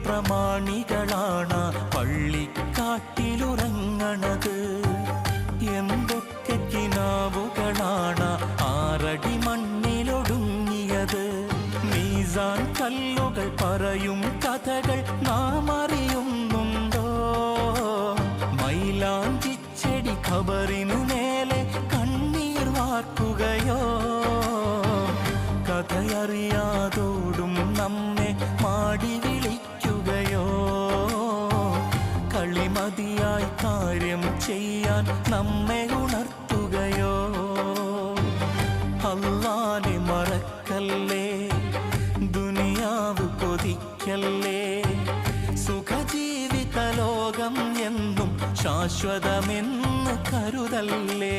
പ്രമാണികളാണ് പള്ളിക്കാട്ടിലുറങ്ങണത്. എന്തൊക്കെ കിനാവുകളാണ് 6 അടി മണ്ണിലൊടുങ്ങിയത്. മീസാൻ കല്ലുകൾ പറയും കഥകൾ നാം അറിയുന്നുണ്ടോ? മൈലാഞ്ചിച്ചെടി ഖബറിനു മേലെ കണ്ണീർ വാർക്കുകയോ? കഥയറിയാതോടും നമ്മെ മാടി വിളിക്കുകയോ? കളിമതിയായി കാര്യം ചെയ്യാൻ നമ്മെ ഉണർത്തുകയോ? അല്ലാഹനെ മറക്കല്ലേ, ദുനിയാവ് കൊതിക്കല്ലേ. സുഖജീവിത ലോകം എന്നും ശാശ്വതമെന്ന് കരുതല്ലേ.